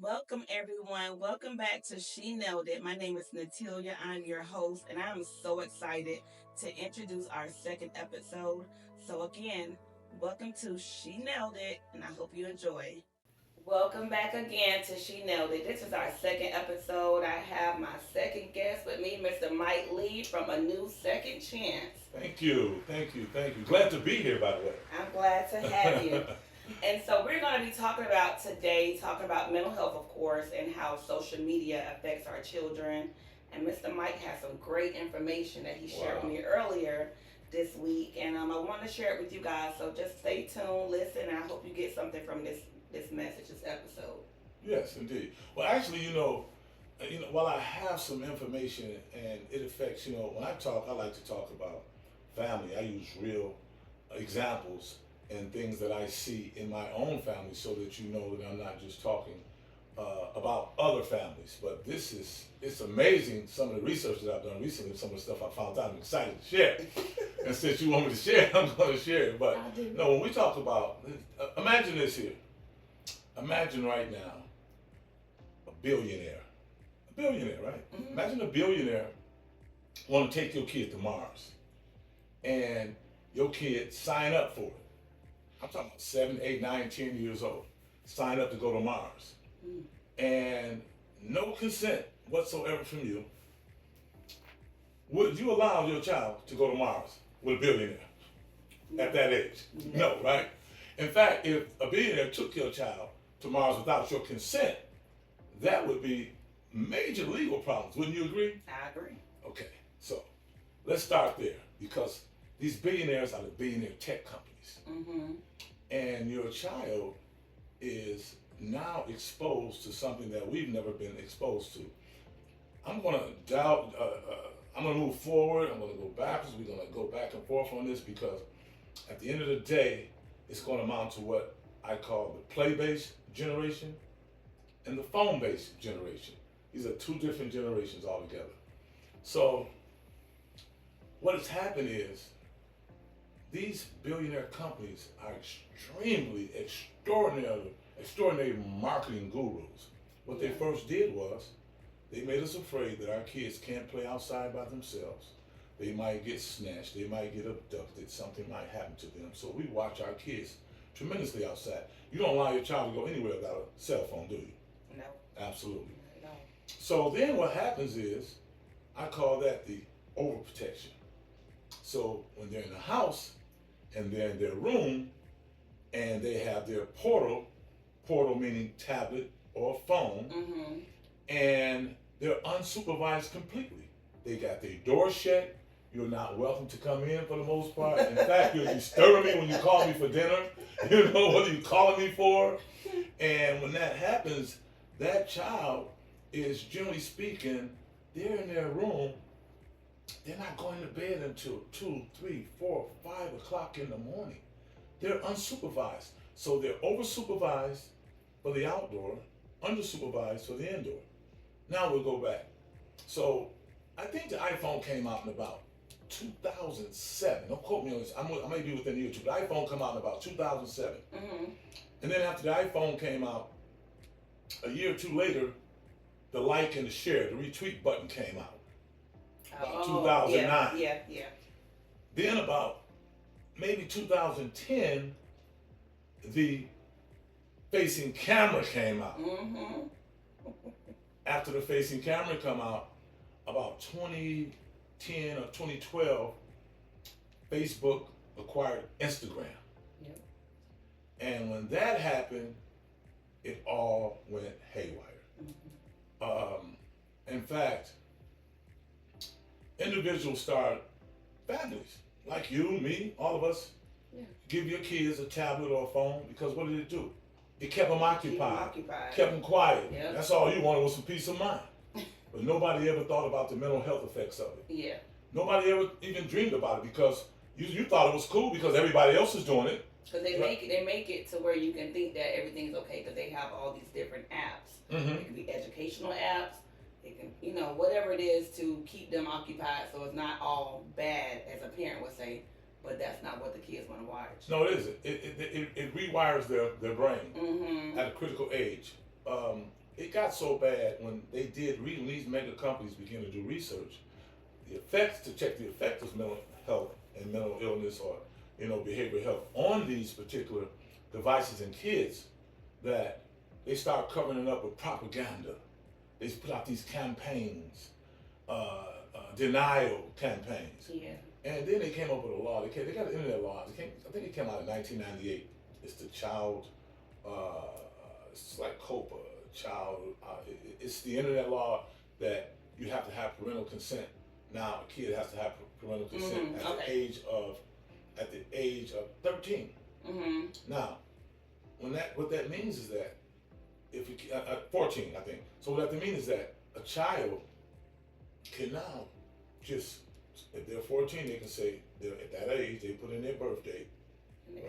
Welcome, everyone. Welcome back to She Nailed It. My name is Natalia. I'm your host, and I'm so excited to introduce our second episode. So, again, welcome to She Nailed It, and I hope you enjoy. Welcome back again to She Nailed It. This is our second episode. I have my second guest with me, Mr. Mike Lee from A New Second Chance. Thank you, thank you, thank you. Glad to be here, by the way. I'm glad to have you. And so we're going to be talking about today, talking about mental health, of course, and how social media affects our children. And Mr. Mike has some great information that he shared with Wow. me earlier this week, and I want to share it with you guys. So just stay tuned, listen, and I hope you get something from this message, this episode. Yes, indeed. Well, actually, while I have some information and it affects, when I talk, I like to talk about family. I use real examples and things that I see in my own family, so that you know that I'm not just talking about other families. But it's amazing, some of the research that I've done recently, some of the stuff I found out. I'm excited to share. And since you want me to share, I'm going to share it. But I do. no, when we talk about, imagine this here. Imagine right now a billionaire. A billionaire, right? Mhm. Imagine a billionaire want to take your kid to Mars. And your kid sign up for it. I'm talking about 7, 8, 9, 10 years old. Sign up to go to Mars. Mm. And no consent whatsoever from you. Would you allow your child to go to Mars with a billionaire at that age? No, right? In fact, if a billionaire took your child to Mars without your consent, that would be major legal problems. Wouldn't you agree? I agree. Okay, so let's start there, because these billionaires are the billionaire tech companies. Mm-hmm. And your child is now exposed to something that we've never been exposed to. I'm going to doubt, I'm going to move forward, I'm going to go backwards, we're going to go back and forth on this, because at the end of the day, it's going to amount to what I call the play-based generation and the phone-based generation. These are two different generations altogether. So what has happened is these billionaire companies are extraordinary marketing gurus. What they first did was they made us afraid that our kids can't play outside by themselves. They might get snatched, they might get abducted, something might happen to them. So we watch our kids tremendously outside. You don't allow your child to go anywhere without a cell phone, do you? No. Absolutely. No. So then what happens is, I call that the overprotection. So when they're in the house and they're in their room and they have their portal meaning tablet or phone, Mm-hmm. and they're unsupervised completely. They got their door shut. You're not welcome to come in for the most part. In fact, you're disturbing me when you call me for dinner. You know, what are you calling me for? And when that happens, that child is, generally speaking, they're in their room. They're not going to bed until 2, 3, 4, 5 o'clock in the morning. They're unsupervised. So they're oversupervised for the outdoor, undersupervised for the indoor. Now we'll go back. So I think the iPhone came out in about 2007. Don't quote me on this. I may be within a year or two. The iPhone came out in about 2007. Mm-hmm. And then after the iPhone came out, a year or two later, the like and the share, the retweet button came out. About 2009. Yeah. Then about maybe 2010, the facing camera came out. Mm-hmm. After the facing camera come out, about 2010 or 2012, Facebook acquired Instagram. Yep. And when that happened, it all went haywire. Mm-hmm. In fact, individuals start, families, like you, me, all of us, give your kids a tablet or a phone, because what did it do? It kept them occupied, kept them quiet. Yep. That's all you wanted, was some peace of mind. But nobody ever thought about the mental health effects of it. Yeah. Nobody ever even dreamed about it, because you thought it was cool because everybody else is doing it. Because they make it to where you can think that everything's okay, because they have all these different apps. Mm-hmm. It can be educational apps. It can, whatever it is to keep them occupied, so it's not all bad, as a parent would say. But that's not what the kids want to watch. No, it isn't. It rewires their brain Mm-hmm. at a critical age. it got so bad when they did when these mega companies began to do research, the effects to check the effect of mental health and mental illness or behavioral health on these particular devices in kids, that they start covering it up with propaganda. They put out these campaigns, denial campaigns. Yeah. And then they came up with a law. They got an internet law. I think it came out in 1998. It's the child, it's like COPA, child. It's the internet law that you have to have parental consent. Now a kid has to have parental consent Mm-hmm. Okay. At the age of 13. Mm-hmm. Now, what that means is that if you 14, I think. So what that means is that a child can now just, if they're 14, they can say they're at that age. They put in their birth date,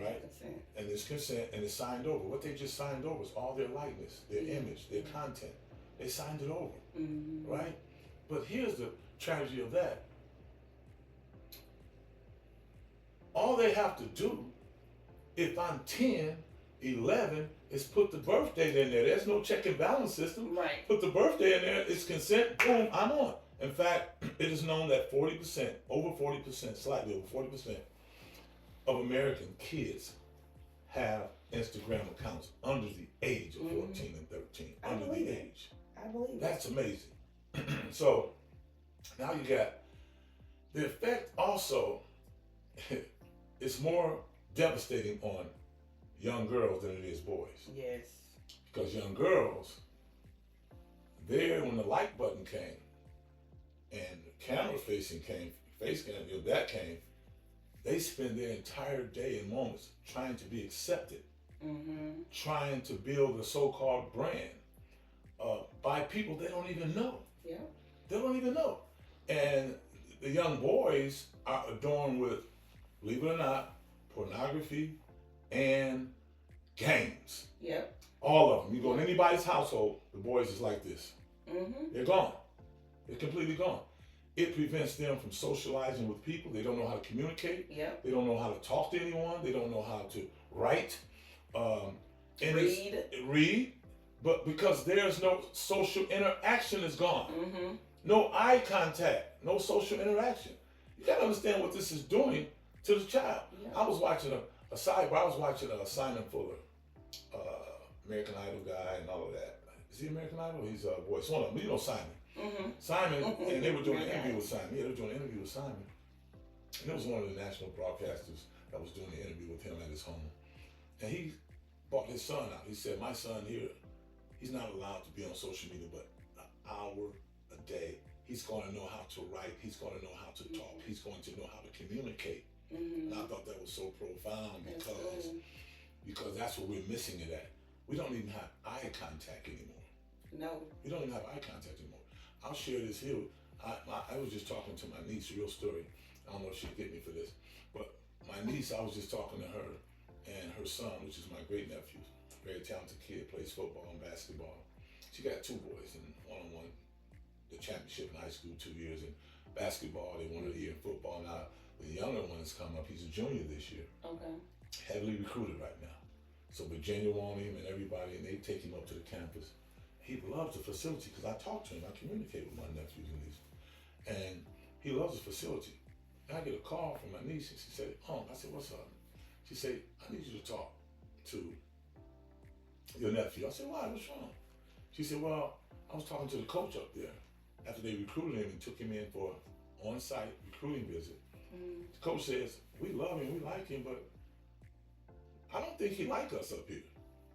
right? Consent. And this consent, and it's signed over. What they just signed over is all their likeness, their image, their content. They signed it over, Mm-hmm. right? But here's the tragedy of that. All they have to do, if I'm 10, 11, is put the birth date in there. There's no check and balance system. Right. Put the birthday in there, it's consent, boom, I'm on. In fact, it is known that 40%, over 40%, slightly over 40% of American kids have Instagram accounts under the age of 14 and 13. Under the age. I believe That's amazing. So now you got the effect also is more devastating on young girls than it is boys. Yes. Because young girls, there when the like button came and the camera facing came, face cam, that came, they spend their entire day and moments trying to be accepted, Mm-hmm. trying to build a so-called brand by people they don't even know. Yeah. They don't even know. And the young boys are adorned with, believe it or not, pornography and games. Yep. All of them. You go in anybody's household, the boys is like this. Mm-hmm. They're gone. They're completely gone. It prevents them from socializing with people. They don't know how to communicate. Yep. They don't know how to talk to anyone. They don't know how to write. Read. But because there's no social interaction is gone. Mm-hmm. No eye contact. No social interaction. You gotta understand what this is doing to the child. Yeah. I was watching I was watching Simon Fuller, American Idol guy and all of that. Is he American Idol? He's a voice. One of them. You know Simon. Mm-hmm. Simon, and they were doing an Yeah. interview with Simon. Yeah, they were doing an interview with Simon. And it was one of the national broadcasters that was doing the interview with him at his home. And he brought his son out. He said, my son here, he's not allowed to be on social media but an hour a day. He's going to know how to write. He's going to know how to talk. He's going to know how to communicate. Mm-hmm. And I thought that was so profound because that's what we're missing it at. We don't even have eye contact anymore. No. We don't even have eye contact anymore. I'll share this here. I was just talking to my niece, real story. I don't know if she'll get me for this, but my niece, I was just talking to her and her son, which is my great nephew, very talented kid, plays football and basketball. She got two boys, and one won the championship in high school 2 years in basketball. They won a year in football. Now the younger one has come up. He's a junior this year. Okay. Heavily recruited right now. So Virginia won him and everybody, and they take him up to the campus. He loves the facility because I talk to him. I communicate with my nephews and nieces. And he loves the facility. And I get a call from my niece and she said, I said, what's up? She said, I need you to talk to your nephew. I said, why? What's wrong? She said, well, I was talking to the coach up there after they recruited him and took him in for an on-site recruiting visit. Mm-hmm. The coach says, we love him, we like him, but I don't think he like us up here.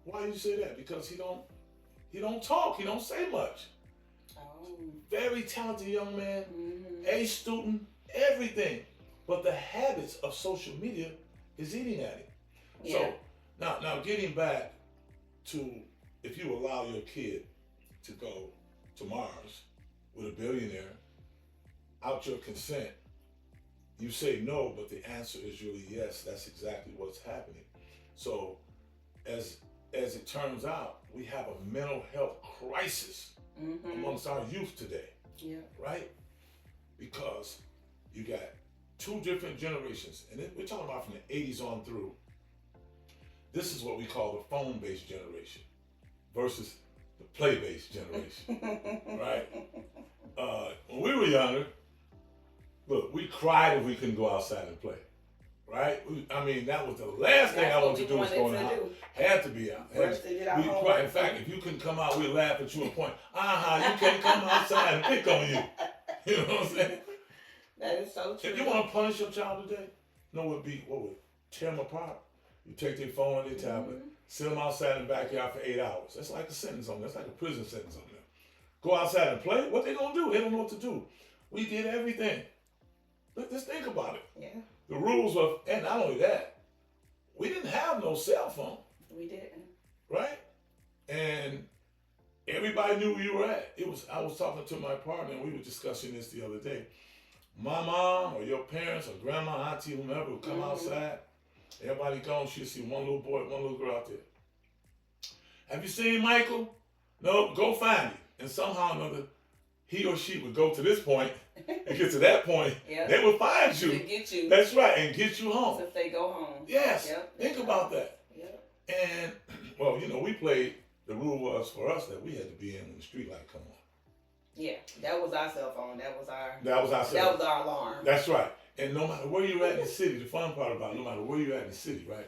Why do you say that? Because he don't talk, he don't say much. Oh. Very talented young man, Mm-hmm. A student, everything. But the habits of social media is eating at him. Yeah. So now getting back to if you allow your kid to go to Mars with a billionaire, out your consent, you say no, but the answer is really yes. That's exactly what's happening. So as it turns out, we have a mental health crisis amongst our youth today. Yeah. Right? Because you got two different generations, and we're talking about from the 80s on through. This is what we call the phone-based generation versus the play-based generation, right? When we were younger, look, we cried if we couldn't go outside and play, right? I mean, that was the last thing That's I what wanted we to do was wanted going to out. do. Had to be out. First they did our We homework. cried. In fact, if you couldn't come out, we'd laugh at you and point, you can't come outside and pick on you. You know what I'm saying? That is so true. If you want to punish your child today, know what would tear them apart? You take their phone and their tablet, sit them outside in the backyard for 8 hours. That's like a sentence on them. That's like a prison sentence on them. Go outside and play? What they gonna do? They don't know what to do. We did everything. Just think about it. Yeah. The rules of, and not only that, we didn't have no cell phone. We didn't. Right? And everybody knew where you were at. I was talking to my partner and we were discussing this the other day. My mom or your parents or grandma, auntie, whomever would come outside. Everybody gone, she'll see one little boy, one little girl out there. Have you seen Michael? No, go find him. And somehow or another, he or she would go to this point and get to that point. Yep. They would find you. To get you. That's right, and get you home. So if they go home. Yes. Yep. Think about that. Yep. And, well, we played, the rule was for us that we had to be in when the street light come on. Yeah, that was our cell phone. That was our alarm. That's right. And no matter where you're at in the city, the fun part about it, no matter where you're at in the city, right?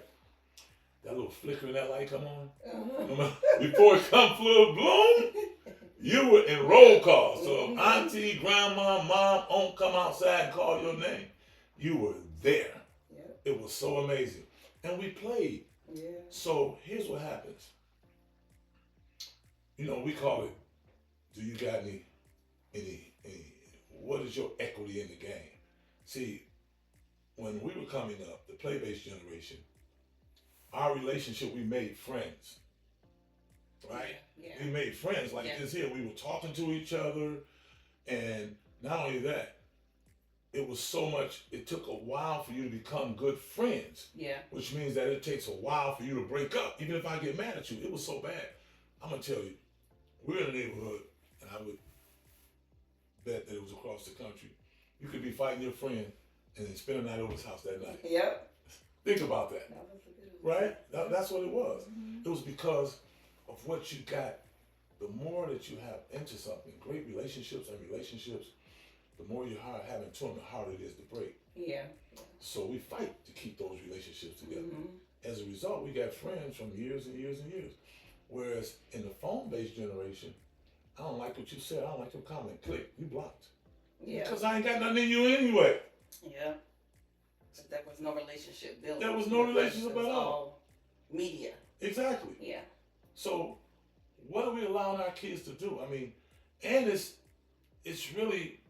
That little flicker in that light come on. No matter, before it come full bloom, you were in roll call. So if auntie, grandma, mom, aunt come outside and call your name, you were there. Yep. It was so amazing. And we played. Yeah. So here's what happens. We call it, do you got any, what is your equity in the game? See, when we were coming up, the play-based generation, our relationship, we made friends, right? Yeah. We made friends like this here. We were talking to each other, and not only that, it took a while for you to become good friends. Yeah. Which means that it takes a while for you to break up. Even if I get mad at you, it was so bad. I'm going to tell you, we're in a neighborhood, and I would bet that it was across the country. You could be fighting your friend and then spend a night over his house that night. Yep. Think about that. That was a good one. Right? That's what it was. It was because of what you got. The more that you have into something, great relationships, the more you have into them, the harder it is to break. Yeah. So we fight to keep those relationships together. As a result, we got friends from years and years and years. Whereas in the phone-based generation, I don't like what you said. I don't like your comment. Click. You blocked. Yeah. Because I ain't got nothing in you anyway. Yeah. But there was no relationship built. There was no relationship at all. Media. Exactly. Yeah. So what are we allowing our kids to do? I mean, and it's really,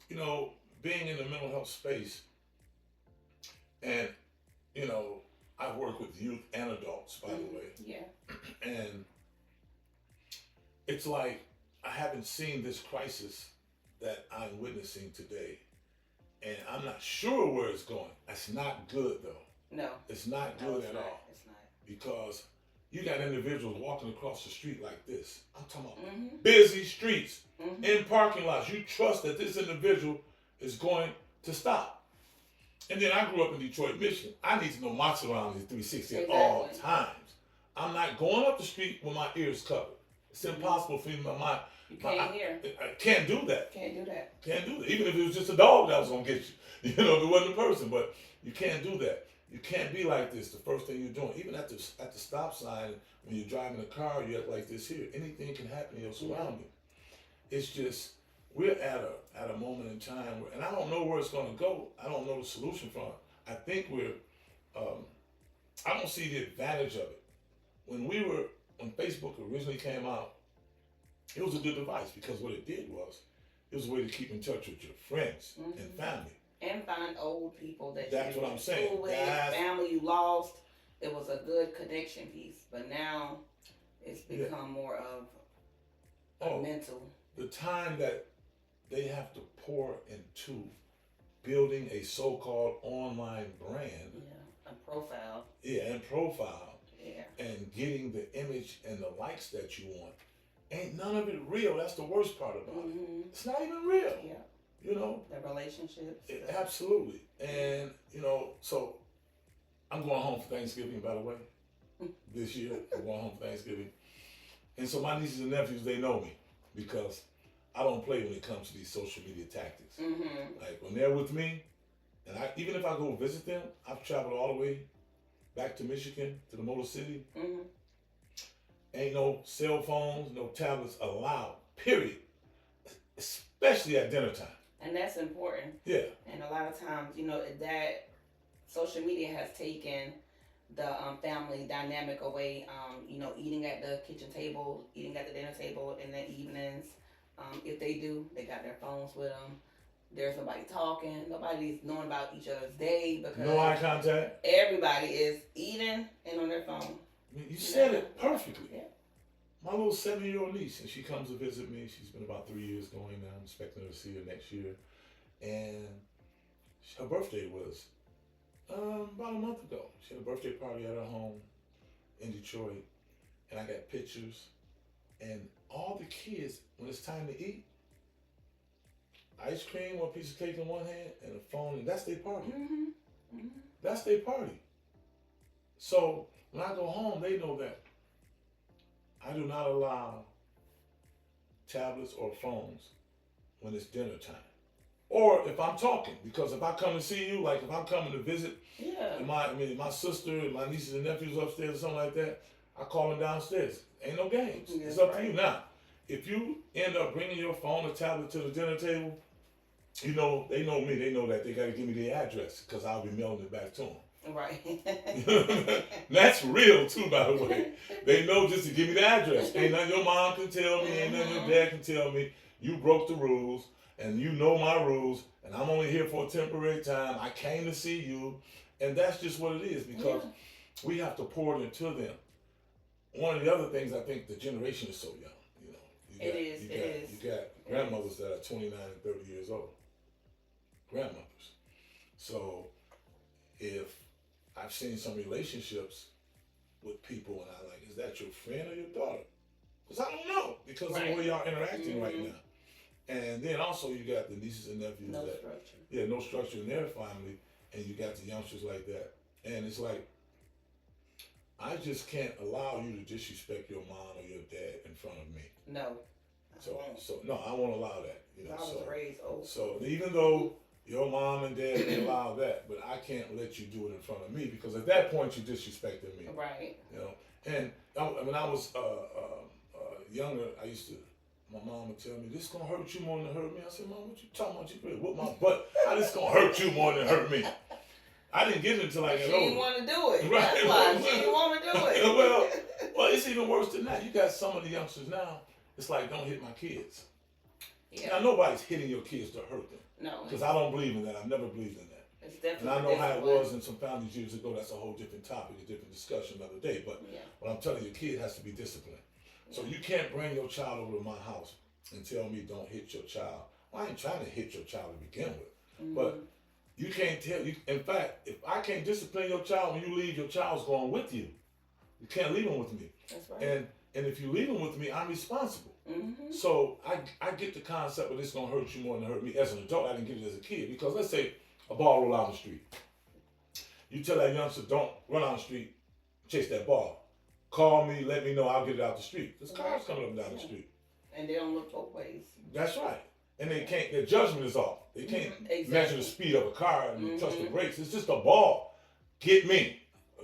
being in the mental health space, and, I work with youth and adults, by the way. Yeah. And it's like I haven't seen this crisis that I'm witnessing today. And I'm not sure where it's going. It's not good, though. No. It's not good at all. It's not. Because you got individuals walking across the street like this. I'm talking about Mm-hmm. busy streets, Mm-hmm. in parking lots. You trust that this individual is going to stop. And then I grew up in Detroit, Michigan. I need to know my surroundings 360 at all times. I'm not going up the street with my ears covered. It's impossible for me. You can't hear. I can't do that. Can't do that. Can't do that. Even if it was just a dog that was going to get you. If it wasn't a person. But you can't do that. You can't be like this the first thing you're doing. Even at the stop sign, when you're driving a car, you act like this here. Anything can happen in your surroundings. It's just, we're at a moment in time where, and I don't know where it's going to go. I don't know the solution from it. I think I don't see the advantage of it. When Facebook originally came out, it was a good device because what it did was, it was a way to keep in touch with your friends and family. And find old people that That's you what I'm saying. school with, family you lost. It was a good connection piece. But now it's become more of a mental. The time that they have to pour into building a so-called online brand. Yeah, a profile. Yeah, and profile. Yeah. And getting the image and the likes that you want. Ain't none of it real. That's the worst part about it. It's not even real. Yeah. The relationships. Absolutely. And, so I'm going home for Thanksgiving, by the way. This year, I'm going home for Thanksgiving. And so my nieces and nephews, they know me because I don't play when it comes to these social media tactics. Mm-hmm. Like when they're with me, and even if I go visit them, I've traveled all the way back to Michigan to the Motor City. Mm-hmm. Ain't no cell phones, no tablets allowed. Period. Especially at dinner time. And that's important. Yeah. And a lot of times, that social media has taken the family dynamic away. Eating at the kitchen table, eating at the dinner table in the evenings. If they do, they got their phones with them. There's nobody talking. Nobody's knowing about each other's day because no eye contact. Everybody is eating and on their phone. You said it perfectly. Yeah. My little 7-year-old niece, and she comes to visit me. She's been about 3 years going now. I'm expecting her to see her next year. And her birthday was about a month ago. She had a birthday party at her home in Detroit. And I got pictures. And all the kids, when it's time to eat, ice cream or a piece of cake in one hand and a phone, and that's their party. Mm-hmm. Mm-hmm. That's their party. So when I go home, they know that I do not allow tablets or phones when it's dinner time. Or if I'm talking, because if I come to see you, like if I'm coming to visit, and my sister and my nieces and nephews upstairs or something like that, I call them downstairs. Ain't no games. Yes, it's up right. to you. Now, if you end up bringing your phone or tablet to the dinner table, they know me. They know that they got to give me their address because I'll be mailing it back to them. Right. That's real too, by the way. They know just to give me the address. Ain't nothing your mom can tell me, ain't nothing your dad can tell me. You broke the rules, and you know my rules, and I'm only here for a temporary time. I came to see you, and that's just what it is because we have to pour it into them. One of the other things, I think the generation is so young. You got grandmothers that are 29 and 30 years old. Grandmothers. So if I've seen some relationships with people and I like, is that your friend or your daughter? Because I don't know because of the way y'all interacting right now. And then also you got the nieces and nephews no structure. Yeah, no structure in their family, and you got the youngsters like that. And it's like, I just can't allow you to disrespect your mom or your dad in front of me. No. I won't allow that. I was raised old. So even though your mom and dad may allow that, but I can't let you do it in front of me because at that point you're disrespecting me. Right. And when I was younger, my mom would tell me, this is going to hurt you more than it hurt me. I said, Mom, what you talking about? You better whoop my butt. How this going to hurt you more than it hurt me? I didn't get it until I got older. She didn't want to do it. Right. That's why she didn't want to do it. well, it's even worse than that. You got some of the youngsters now, it's like, don't hit my kids. Yeah. Now, nobody's hitting your kids to hurt them. No. Because I don't believe in that. I've never believed in that. It's definitely and I know how it was in some families years ago. That's a whole different topic, a different discussion another day. But what I'm telling you, your kid has to be disciplined. So you can't bring your child over to my house and tell me don't hit your child. Well, I ain't trying to hit your child to begin with. But you can't tell you. In fact, if I can't discipline your child when you leave, your child's going with you. You can't leave them with me. That's right. And if you leave them with me, I'm responsible. Mm-hmm. So I get the concept of this gonna hurt you more than it hurt me as an adult. I didn't get it as a kid because let's say a ball roll out the street. You tell that youngster don't run out the street, chase that ball. Call me, let me know, I'll get it out the street. There's cars coming up and down the street. And they don't look both ways. That's right. And they can't. Their judgment is off. They can't measure the speed of a car and trust the brakes. It's just a ball. Get me.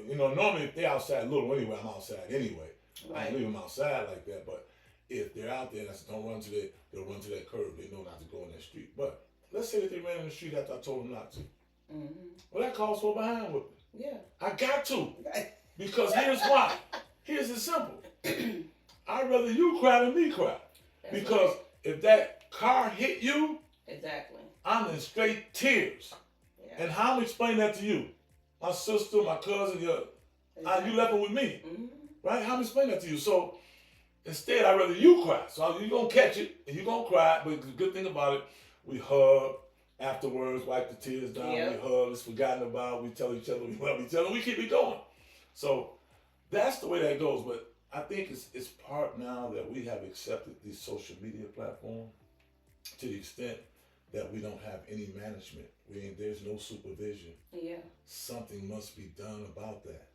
Normally if they're outside little anyway, I'm outside anyway. Right. I don't leave them outside like that. But if they're out there, they'll run to that curb. They know not to go in that street. But let's say that they ran in the street after I told them not to. Mm-hmm. Well, that calls for a behind whipping. Yeah. I got to. Because here's why. Here's the simple. I'd rather you cry than me cry. That's because if that car hit you, exactly, I'm in straight tears. Yeah. And how am I explain that to you? My sister, my cousin, you left it with me. Mm-hmm. Right? How am I explain that to you? So instead, I'd rather you cry. So you're going to catch it and you're going to cry. But the good thing about it, we hug afterwards, wipe the tears down, we hug, it's forgotten about, we tell each other we love each other, we keep it going. So that's the way that goes. But I think it's part now that we have accepted these social media platforms to the extent that we don't have any management. There's no supervision. Yeah. Something must be done about that.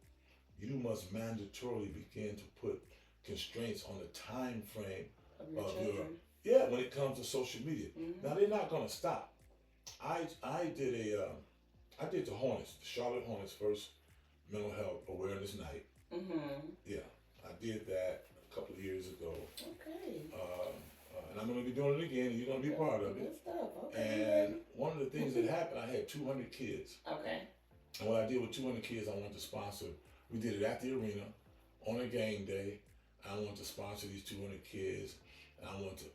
You must mandatorily begin to put constraints on the time frame Of your of your, children. yeah, when it comes to social media. Now Mm-hmm. they're not gonna stop. I did I did the Hornets, the Charlotte Hornets first mental health awareness night. Mm-hmm. Yeah, I did that a couple of years ago. Okay. And I'm going to be doing it again. And you're going to be part of Good it. stuff. And Okay. one of the things that happened, I had 200 kids. Okay. And what I did with 200 kids, I wanted to sponsor. We did it at the arena on a game day. I wanted to sponsor these 200 kids. And I wanted to,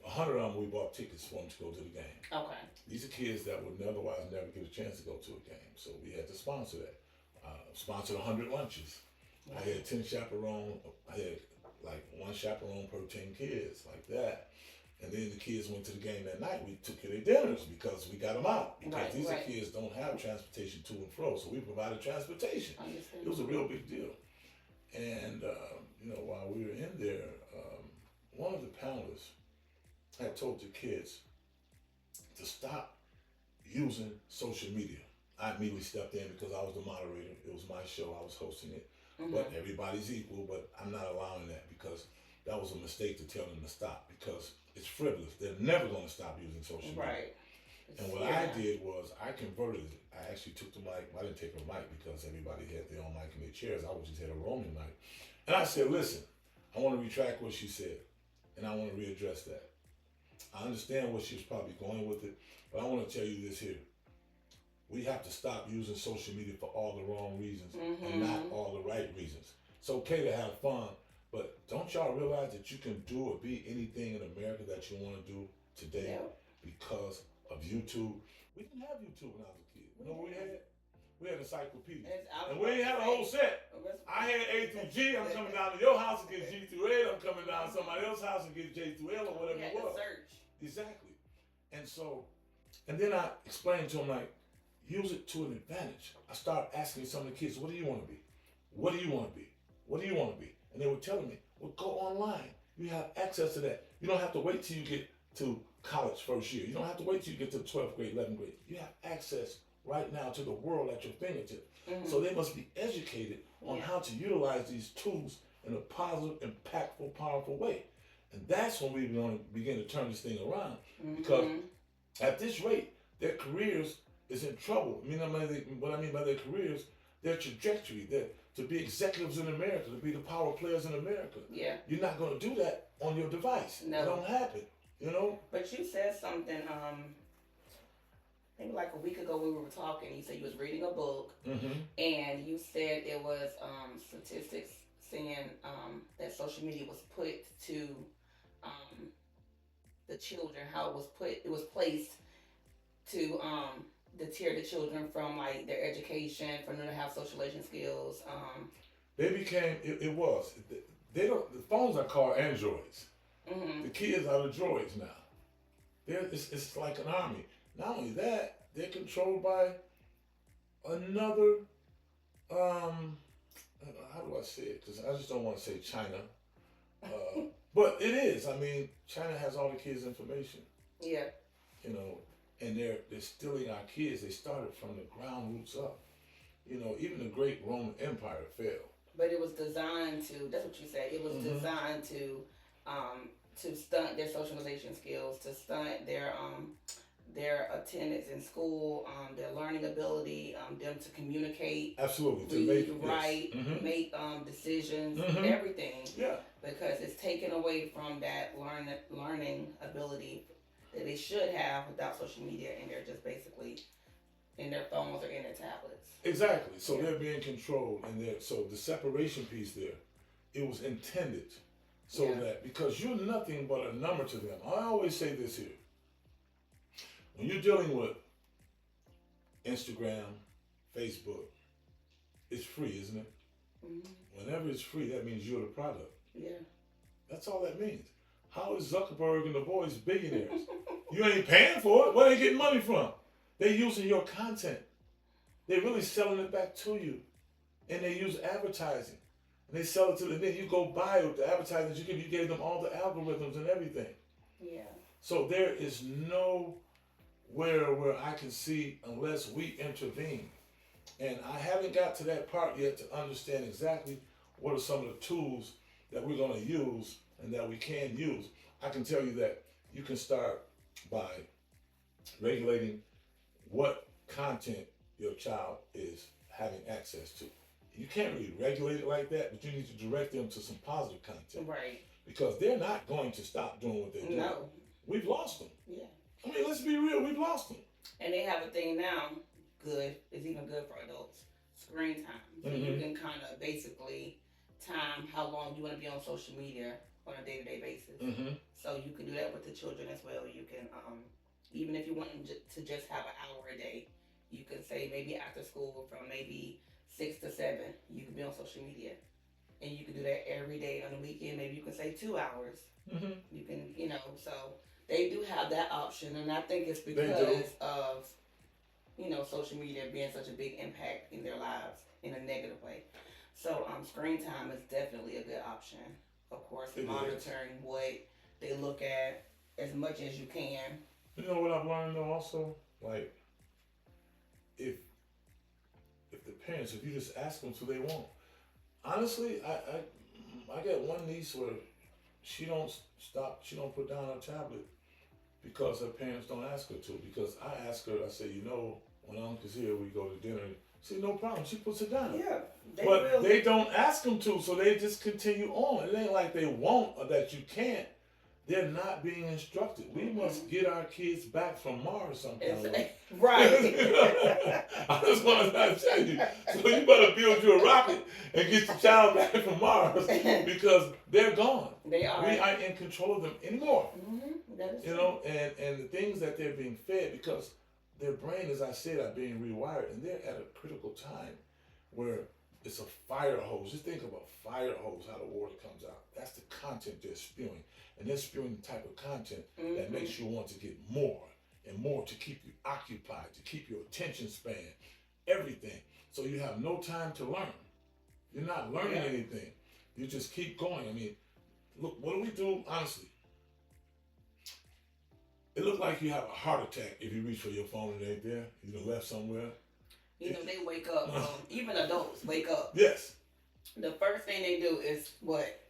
100 of them, we bought tickets for them to go to the game. Okay. These are kids that would otherwise never get a chance to go to a game. So we had to sponsor that. Sponsored 100 lunches. I had 10 chaperones. I had like one chaperone per 10 kids, like that. And then the kids went to the game that night. We took care of their dinners because we got them out. Because these are kids don't have transportation to and fro, so we provided transportation. It was a real big deal. And while we were in there, one of the panelists had told the kids to stop using social media. I immediately stepped in because I was the moderator. It was my show. I was hosting it. Mm-hmm. But everybody's equal, but I'm not allowing that because that was a mistake to tell them to stop because it's frivolous. They're never going to stop using social media. Right. And what I did was I converted it. I actually took the mic. I didn't take a mic because everybody had their own mic in their chairs. I was just had a roaming mic. And I said, listen, I want to retract what she said. And I want to readdress that. I understand what she was probably going with it, but I want to tell you this here. We have to stop using social media for all the wrong reasons and not all the right reasons. It's okay to have fun, but don't y'all realize that you can do or be anything in America that you want to do today because of YouTube? We didn't have YouTube when I was a kid. You know what we had? We had encyclopedia. And we didn't have a whole set. I had A through G. I'm coming down to your house to get G through L. I'm coming down to somebody else's house and get J through L or whatever it was. Search. Exactly. And then I explained to them, like, use it to an advantage. I started asking some of the kids, what do you want to be? What do you want to be? What do you want to be? And they were telling me, well, go online. You have access to that. You don't have to wait till you get to college first year. You don't have to wait till you get to 12th grade, 11th grade. You have access right now to the world at your fingertips. Mm-hmm. So they must be educated on how to utilize these tools in a positive, impactful, powerful way. And that's when we're going to begin to turn this thing around. Because at this rate, their careers is in trouble. What I mean by their careers, their trajectory, to be executives in America, to be the power players in America. Yeah. You're not going to do that on your device. No. It don't happen, But you said something, maybe like a week ago when we were talking, you said you was reading a book, and you said it was statistics saying that social media was put to the children, how it was placed to deter the children from like their education, from them to have socialization skills. They became the phones are called androids. The kids are the droids now. It's like an army. Not only that, they're controlled by another how do I say it? Because I just don't want to say China. But it is. I mean, China has all the kids' information. Yeah. And they're stealing our kids. They started from the ground roots up. Even the great Roman Empire fell. But it was designed to, that's what you said, it was designed to stunt their socialization skills, to stunt their attendance in school, their learning ability, them to communicate, absolutely, read, write, make decisions, everything. Yeah. Because it's taken away from that learning ability that they should have without social media, and they're just basically in their phones or in their tablets. Exactly. So they're being controlled, and so the separation piece there, it was intended so that because you're nothing but a number to them. I always say this here. When you're dealing with Instagram, Facebook, it's free, isn't it? Whenever it's free, that means you're the product. Yeah. That's all that means. How is Zuckerberg and the boys billionaires? You ain't paying for it. Where they getting money from? They using your content. They're really selling it back to you. And they use advertising. And they sell it to them. Then you go buy it with the advertising you gave them all the algorithms and everything. Yeah. So there is nowhere where I can see unless we intervene. And I haven't got to that part yet to understand exactly what are some of the tools that we're going to use and that we can use. I can tell you that you can start by regulating what content your child is having access to. You can't really regulate it like that, but you need to direct them to some positive content. Right. Because they're not going to stop doing what they're doing. No. We've lost them. Yeah. I mean, let's be real, we've lost them. And they have a thing now, good, it's even good for adults, screen time. So you can kind of basically time how long you want to be on social media on a day-to-day basis. So you can do that with the children as well. You can, even if you want them to just have an hour a day, you can say maybe after school from maybe 6 to 7, you can be on social media. And you can do that every day on the weekend. Maybe you can say 2 hours. You can, so they do have that option. And I think it's because of, social media being such a big impact in their lives in a negative way. So screen time is definitely a good option. Of course, monitoring what they look at as much as you can. You know what I've learned though also? Like, if the parents, if you just ask them so they won't. Honestly, I got one niece where she don't put down her tablet because her parents don't ask her to. Because I ask her, I say, when Uncle's here, we go to dinner. She no problem. She puts it down. Yeah, they don't ask them to, so they just continue on. It ain't like they won't or that you can't. They're not being instructed. We must get our kids back from Mars sometime. Right. I just want to tell you. So you better build you a rocket and get your child back from Mars because they're gone. They are. We aren't in control of them anymore. That is true. And the things that they're being fed, because their brain, as I said, are being rewired, and they're at a critical time where it's a fire hose. Just think about fire hose, how the water comes out. That's the content they're spewing. And they're spewing the type of content that makes you want to get more and more to keep you occupied, to keep your attention span, everything. So you have no time to learn. You're not learning anything. You just keep going. I mean, look, what do we do, honestly? It looks like you have a heart attack if you reach for your phone and it ain't there. You left somewhere. They wake up. Even adults wake up. Yes. The first thing they do is what?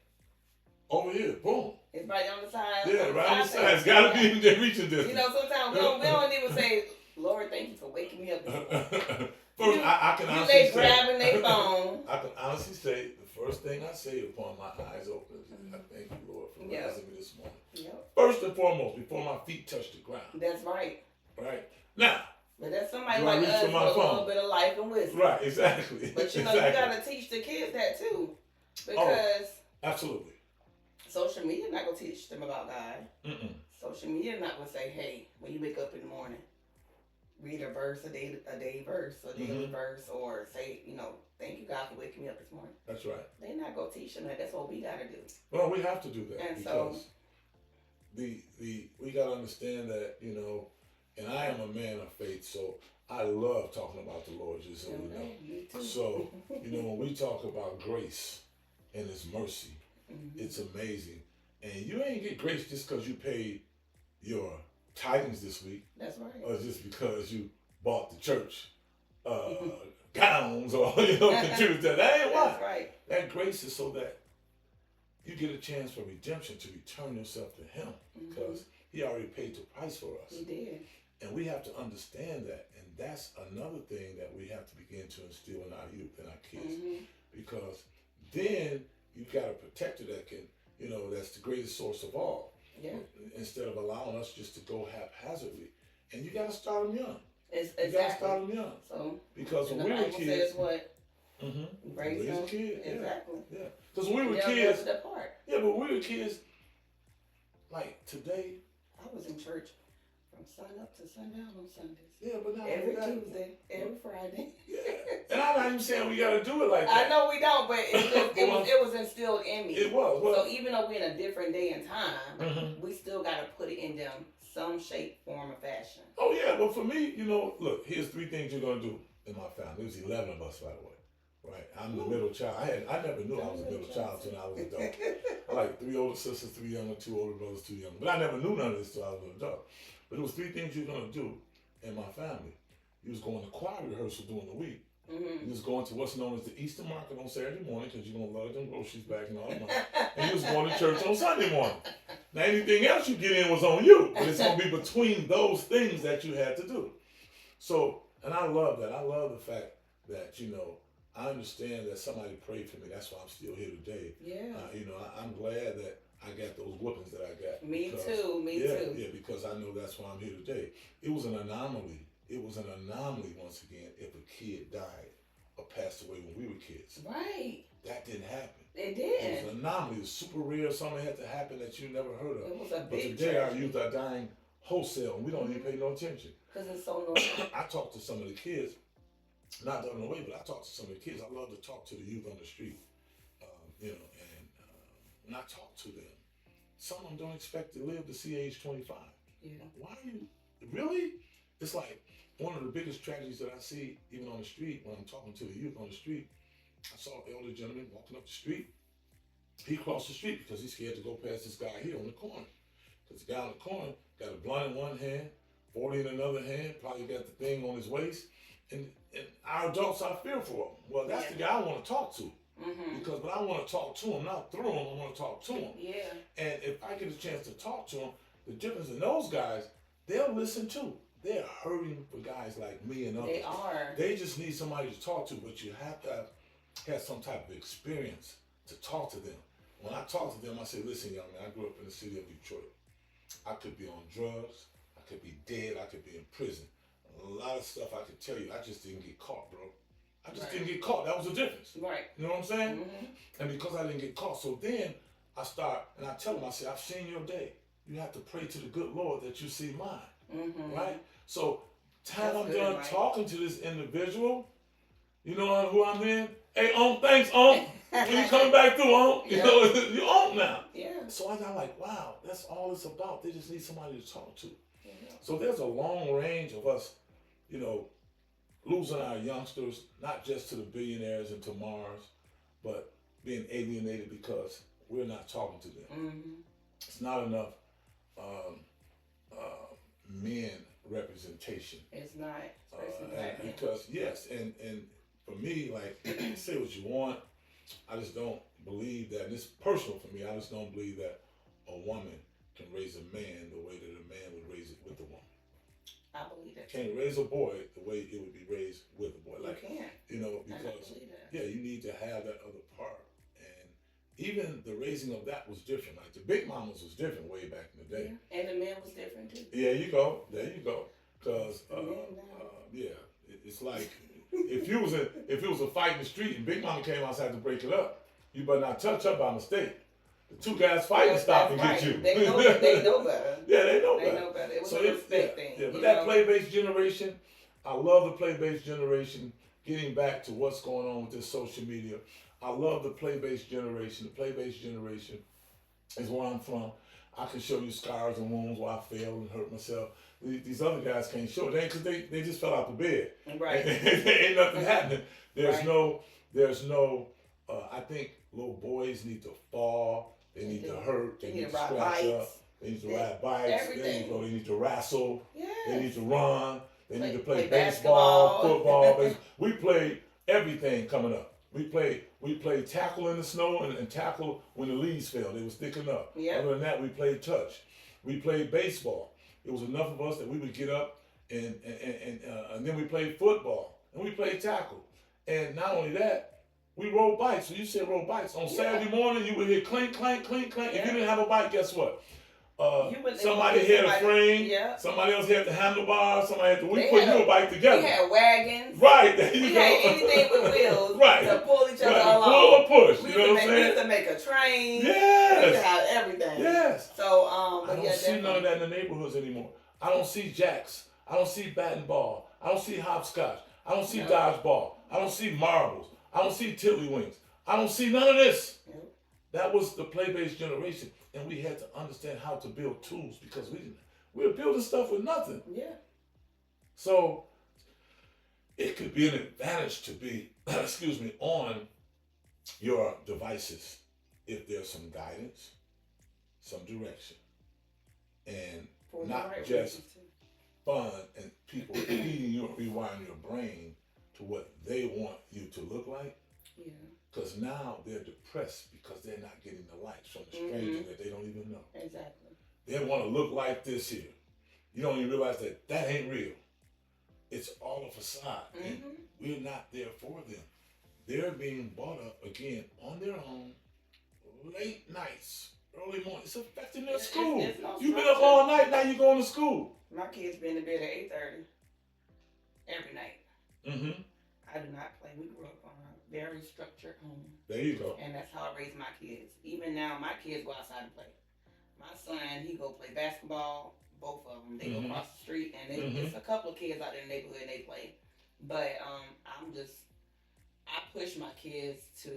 Over here, boom. It's right on the side. Yeah, right on the side. It's got to be in their reaching distance. Sometimes we don't even say, Lord, thank you for waking me up this morning. First, I can honestly say. They grabbing their phone. I can honestly say, the first thing I say upon my eyes open is, I thank you, Lord, for raising me this morning. Yep. First and foremost, before my feet touch the ground. That's right. Right? Now. But that's somebody like us with a little bit of life and wisdom. Right, exactly. But you got to teach the kids that too. Because. Absolutely. Social media not going to teach them about God. Social media not going to say, hey, when you wake up in the morning, read a verse, a day verse, a daily verse, or say, thank you, God, for waking me up this morning. That's right. They're not going to teach them that. That's what we got to do. Well, we have to do that. And because we got to understand that, and I am a man of faith, so I love talking about the Lord, just so you know. Me too. So, when we talk about grace and His mercy, it's amazing. And you ain't get grace just because you paid your tithings this week. That's right. Or just because you bought the church gowns or, contribute to that. That ain't why. That's right. That grace is so that you get a chance for redemption to return yourself to Him because He already paid the price for us. He did. And we have to understand that. And that's another thing that we have to begin to instill in our youth and our kids. Because then you've got a protector that can, that's the greatest source of all. Yeah. Instead of allowing us just to go haphazardly. And you got to start them young. Exactly. You got to start them young. So, because when we were kids. Says what? Raise them. Kids. Exactly. Yeah. Because when we were kids. Part. Yeah, but when we were kids, like today. I was in church from sun up to sundown on Sundays. Yeah, but now every Tuesday, every Friday. Yeah, and I'm not even saying we got to do it like that. I know we don't, but it was instilled in me. It was. Well, so even though we're in a different day and time, we still got to put it in them some shape, form, or fashion. Oh yeah, well for me, look, here's 3 things you're gonna do in my family. There's 11 of us, by the way. Right, I'm the middle child. I never knew I was a middle child until I was an adult. I like 3 older sisters, 3 younger, 2 older brothers, 2 younger. But I never knew none of this until I was an adult. But it was 3 things you're gonna do in my family. You was going to choir rehearsal during the week Mm-hmm. You was going to what's known as the Easter market on Saturday morning because you're gonna love them groceries back and all that money. And you was going to church on Sunday morning. Now anything else you get in was on you, but it's gonna be between those things that you had to do. So, and I love that. I love the fact that I understand that somebody prayed for me. That's why I'm still here today. Yeah. I'm glad that I got those whoopings that I got. Me because, too. Me yeah, too. Yeah, because I know that's why I'm here today. It was an anomaly. It was an anomaly once again if a kid died or passed away when we were kids. Right. That didn't happen. It did. It was an anomaly. It was super rare. Something had to happen that you never heard of. It was a But big today our tragedy. youth are dying wholesale and we don't even pay no attention. Because it's so normal. I talk to some of the kids, not the other way, but I talk to some of the kids. I love to talk to the youth on the street, and when I talk to them, some of them don't expect to live to see age 25. Yeah. Why are you, really? It's like one of the biggest tragedies that I see even on the street when I'm talking to the youth on the street. I saw an elder gentleman walking up the street. He crossed the street because he's scared to go past this guy here on the corner. Because the guy on the corner got a blunt in one hand, 40 in another hand, probably got the thing on his waist. And our adults are fearful of him. Well, that's the guy I want to talk to. Mm-hmm. But I want to talk to him, not through him. I want to talk to him. Yeah. And if I get a chance to talk to him, the difference in those guys, they'll listen too. They're hurting for guys like me and others. They are. They just need somebody to talk to, but you have to have some type of experience to talk to them. When I talk to them, I say, listen, young man, I grew up in the city of Detroit. I could be on drugs. I could be dead. I could be in prison. A lot of stuff I could tell you. I just didn't get caught, bro. I just didn't get caught. That was the difference. Right. You know what I'm saying? Mm-hmm. And because I didn't get caught, so then I start, and I tell them, I say, I've seen your day. You have to pray to the good Lord that you see mine. Mm-hmm. Right? So, time That's I'm good, done right? talking to this individual, you know who I'm in? Hey, thanks, when you coming back through, you Yeah. know, you now. Yeah. So I'm like, wow, that's all it's about. They just need somebody to talk to. Yeah. So there's a long range of us, losing our youngsters, not just to the billionaires and to Mars, but being alienated because we're not talking to them. Mm-hmm. It's not enough men representation. It's not, especially black men. Because yes, and for me, like say what you want, I just don't believe that. And it's personal for me. I just don't believe that a woman can raise a man the way that a man would raise it with a woman. I believe that. Can't raise a boy the way it would be raised with a boy. Like you can't. because I believe that. yeah, you need to have that other part. And even the raising of that was different. Like the big mamas was different way back in the day. Yeah. And the man was different too. Yeah, you go. There you go. Because it's like if it was a fight in the street and Big Mama came outside to break it up, you better not touch her by mistake. The two guys fighting stop and right. get you. They know better. Yeah, they know They better. know better. It was So a respect thing. Yeah, but that play-based generation, I love the play-based generation. Getting back to what's going on with this social media, I love the play-based generation. The play-based generation is where I'm from. I can show you scars and wounds where I failed and hurt myself. These other guys can't show it. Because they just fell out the bed. Right. Ain't nothing happening. There's Right. no, I think little boys need to fall. They need to hurt. They need to ride scratch bikes. up. They need to ride bikes. Everything. There you go. They need to wrestle. Yes. They need to run. They need to play play baseball, basketball. football. We played everything coming up. We played tackle in the snow and tackle when the leaves fell. They was thick enough. Yep. Other than that, we played touch. We played baseball. It was enough of us that we would get up and then we played football and we played tackle. And not only that, we rode bikes. So you said rode bikes. On Saturday morning, you would hear clink, clank, clink, clank. If you didn't have a bike, guess what? Somebody had a frame. Yeah. Somebody else had the handlebars. Somebody had the. We They put had you a bike together. We had wagons. Right. There you We go. had anything with wheels Right. to pull each other Right. along. Pull or push. We You know what I'm We saying? used to make a train. We used to Yes. have everything. Yes. So, I but don't yeah, see none of definitely. that in the neighborhoods anymore. I don't see jacks. I don't see bat and ball. I don't see hopscotch. I don't see No. dodgeball. I don't see marbles. I don't see tiddlywinks. I don't see none of this. Nope. That was the play-based generation, and we had to understand how to build tools because we were building stuff with nothing. Yeah. So it could be an advantage to be, on your devices if there's some guidance, some direction, and For the not right just reasons, too. fun and people feeding you and rewiring your brain to what they want you to look like. Yeah. Because now they're depressed because they're not getting the likes from the stranger Mm-hmm. that they don't even know. Exactly. They want to look like this here. You don't even realize that that ain't real. It's all a facade. And Mm-hmm. we're not there for them. They're being brought up again on their own, late nights, early morning. It's affecting their school. It's no You've been up structure. all night, now you're going to school. My kids been to bed at 8:30 every night. Mm-hmm. I do not play. We grew up on a very structured home, There you go. and that's how I raised my kids. Even now, my kids go outside and play. My son, he go play basketball. Both of them, they go Mm-hmm. across the street, and Mm-hmm. it's a couple of kids out there in the neighborhood and they play. But I push my kids to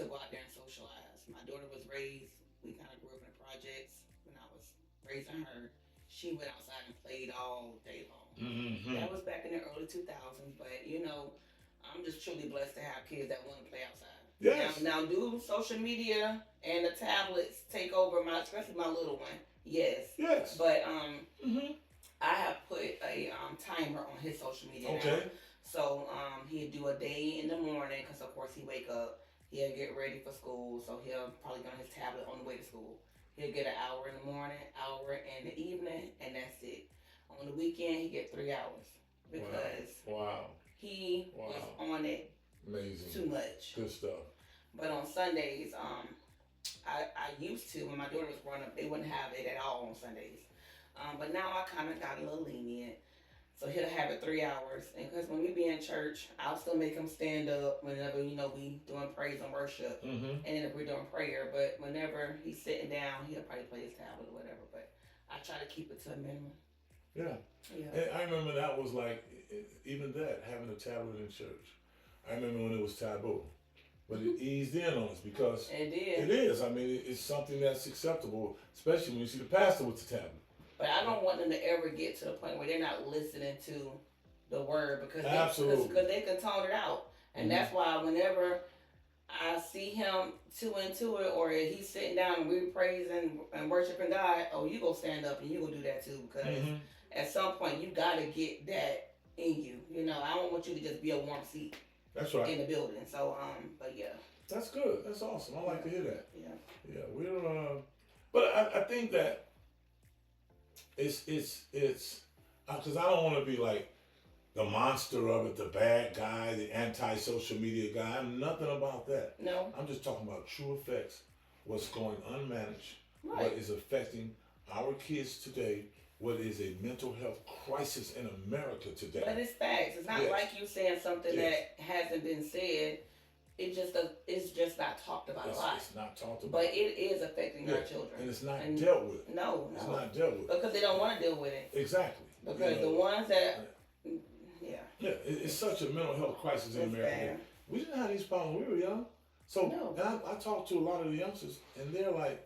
go out there and socialize. My daughter was raised. We kind of grew up in the projects when I was raising her. She went outside and played all day long. Mm-hmm. That was back in the early 2000s, but I'm just truly blessed to have kids that want to play outside. Yes. Now do social media and the tablets take over especially my little one? Yes. Yes. But Mm-hmm. I have put a timer on his social media now. Okay. So he'd do a day in the morning because of course he wake up, he'll get ready for school, so he'll probably get on his tablet on the way to school. He'll get an hour in the morning, hour in the evening, and that's it. On the weekend, he get 3 hours because Wow. he Wow. was on it Amazing. too much. Good stuff. But on Sundays, I used to when my daughter was growing up, they wouldn't have it at all on Sundays. But now I kind of got a little lenient. So he'll have it 3 hours, and because when we be in church, I'll still make him stand up whenever we doing praise and worship, Mm-hmm. and then if we're doing prayer. But whenever he's sitting down, he'll probably play his tablet or whatever. But I try to keep it to a minimum. Yeah. Yeah. And I remember that was like, even that, having a tablet in church. I remember when it was taboo. But it eased in on us because It it did. is. I mean, it's something that's acceptable, especially when you see the pastor with the tablet. But I don't want them to ever get to the point where they're not listening to the word because Absolutely. because they can tone it out, and that's why whenever I see him too into it, or he's sitting down and we're praising and worshiping God, oh, you go stand up and you go do that too because Mm-hmm. at some point you gotta get that in you. I don't want you to just be a warm seat That's right. in the building. So but yeah, That's good. That's awesome. I like to hear that. yeah, Yeah, we're. But I think that it's because I don't want to be like the monster of it, the bad guy, the anti-social media guy. I'm nothing about that. no, I'm just talking about true effects, what's going unmanaged, what right. is affecting our kids today, what is a mental health crisis in America today. But it's facts. It's not Yes. like you saying something Yes. that hasn't been said. It's just not talked about a lot. It's not talked about. But it is affecting our children. And it's not And dealt with. No, It's no. not dealt with. Because they don't want to deal with it. Exactly. Because You know, the ones that, yeah, yeah, it's such a mental health crisis in it's America. bad. We didn't have these problems when we were young. So, No. and I talk to a lot of the youngsters, and they're like,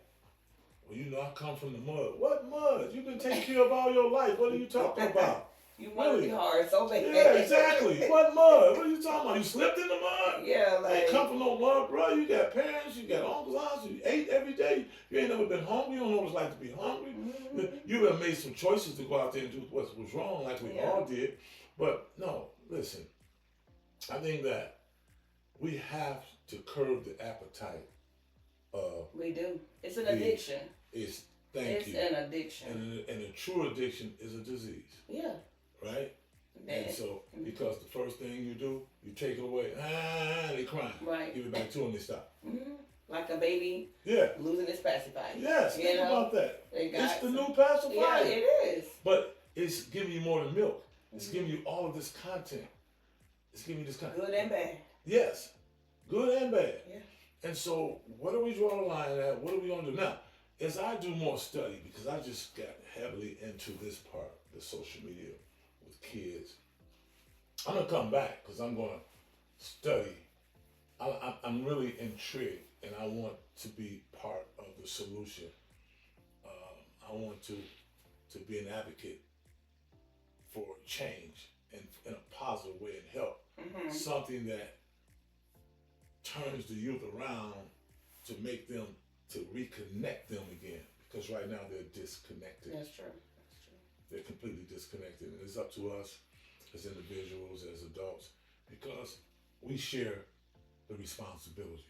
well, I come from the mud. What mud? You've been taken care of all your life. What are you talking about? You want to Really? be hard so bad. Yeah, exactly. What mud? What are you talking about? You slipped in the mud? Yeah, Like, like, come from no mud, bro. You got parents, you got uncles, aunts, you ate every day. You ain't never been hungry. You don't know what it's like to be hungry. mhm. You have made some choices to go out there and do what was wrong, like we Yeah. all did. But no, listen. I think that we have to curb the appetite of We do. It's an the- addiction. it's thank It's you. an addiction. And a true addiction is a disease, Yeah. right? And And- so, because the first thing you do, you take it away, they crying. Right. Give it back to them, they stop. Mhm. Like a baby Yeah. losing its pacifier. Yes, You think know? about that. They got It's the some- new pacifier. Yeah, it is. But it's giving you more than milk. It's Mhm. giving you all of this content. It's giving you this content. Good and bad. Yes, good and bad. Yeah. And so, what do we draw the line at? What are we going to do now? As I do more study, because I just got heavily into this part, the social media with kids, I'm going to come back because I'm going to study. I'm really intrigued, and I want to be part of the solution. I want to be an advocate for change and in a positive way and help. Mhm. Something that turns the youth around to make them, to reconnect them again. Because right now they're disconnected. That's true. That's true. They're completely disconnected. And it's up to us as individuals, as adults, because we share the responsibility.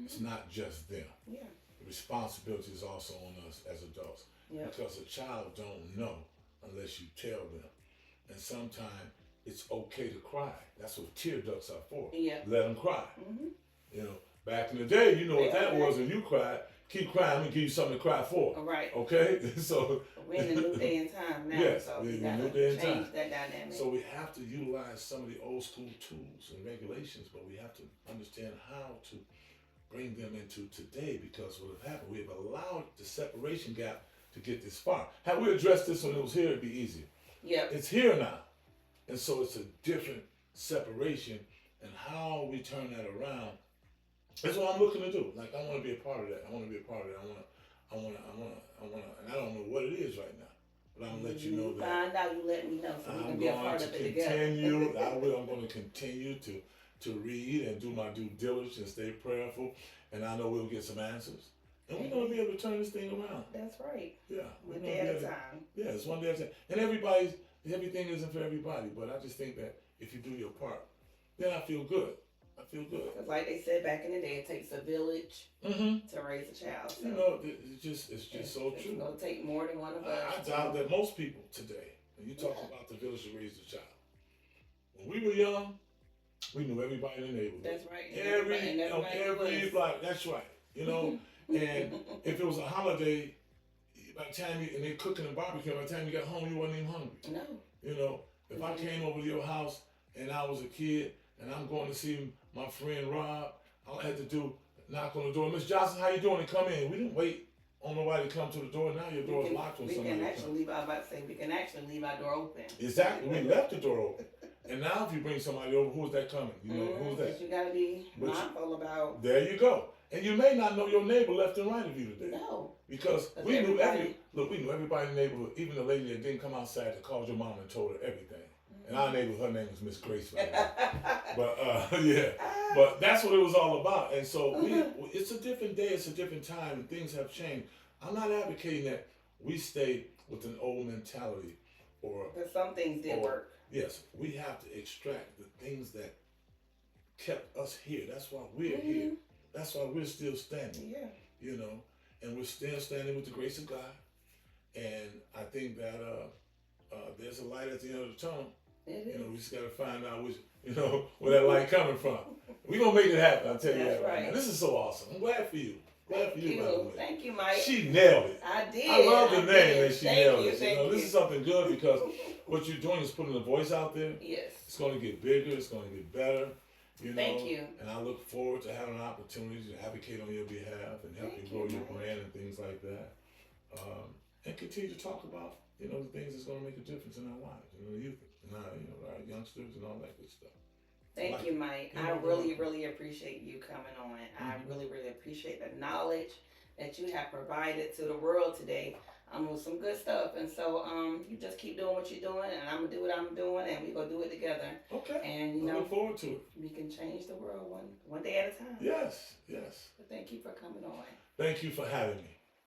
It's not just them. Yeah. The responsibility is also on us as adults. Yep. Because a child don't know unless you tell them. And sometimes it's okay to cry. That's what tear ducts are for. Yeah. Let them cry. Mm-hmm. You know, back in the day, you know what that Okay. was when you cried. Keep crying. I'm gonna give you something to cry for. All right. Okay. So we're in a new day and time now. yes, So we're we in a gotta new day and change time. that dynamic. So we have to utilize some of the old school tools and regulations, but we have to understand how to bring them into today, because what has happened, we have allowed the separation gap to get this far. Had we addressed this when it was here, it'd be easier. Yep. It's here now. And so it's a different separation, and how we turn that around. That's what I'm looking to do. Like, I want to be a part of that. I want to be a part of that. I want to, and I don't know what it is right now, but I'm gonna let you know that. Find out, you let me know, so we can I'm be a going part to of it together. continue. I will. I'm going to continue to read and do my due diligence and stay prayerful, and I know we'll get some answers, and we're going to be able to turn this thing around. That's right. Yeah, One day at a time. Yeah, it's one day at a time, and everything isn't for everybody, but I just think that if you do your part, then I feel good. I feel good. Because like they said back in the day, it takes a village to raise a child. So You know, it's just so true. It's going to take more than one of us. I doubt that most people today, when you talk about the village to raise a child, when we were young, we knew everybody in the neighborhood. That's right. Every block. That's right. You know, and if it was a holiday, by the time and they're cooking and barbecue, by the time you got home, you wasn't even hungry. No. You know, if I came over to your house and I was a kid and I'm going to see my friend Rob, all I had to do, knock on the door. Miss Johnson, how you doing? And come in. We didn't wait on nobody to come to the door. Now your door's locked when somebody comes. We can actually leave our door open. Exactly. We left the door open. And now if you bring somebody over, who's that coming? You know, who's that? But you got to be mindful about. There you go. And you may not know your neighbor left and right of you today. No. Because we knew everybody in the neighborhood, even the lady that didn't come outside that called your mom and told her everything. And our neighbor, her name was Miss Grace. But yeah, but that's what it was all about. And so it's a different day, it's a different time, and things have changed. I'm not advocating that we stay with an old mentality, but some things did work. Yes, we have to extract the things that kept us here. That's why we're here. That's why we're still standing. Yeah. You know, and we're still standing with the grace of God. And I think that there's a light at the end of the tunnel. You know, we just got to find out where that light coming from. We're going to make it happen, I'll tell you that right now. This is so awesome. I'm glad for you. Glad for you, by the way. Thank you, Mike. She nailed it. I did. I love the name that she nailed it. Thank you. This is something good, because what you're doing is putting a voice out there. Yes. It's going to get bigger. It's going to get better. Thank you. And I look forward to having an opportunity to advocate on your behalf and help you grow your brand and things like that. And continue to talk about, the things that's going to make a difference in our lives, the youth, and our youngsters and all that good stuff. Thank you, Mike. I really, really appreciate you coming on. I really, really appreciate the knowledge that you have provided to the world today. With some good stuff, and so you just keep doing what you're doing, and I'm gonna do what I'm doing, and we're gonna do it together. Okay. And I look forward to it. We can change the world one day at a time. Yes. But thank you for coming on. Thank you for having me.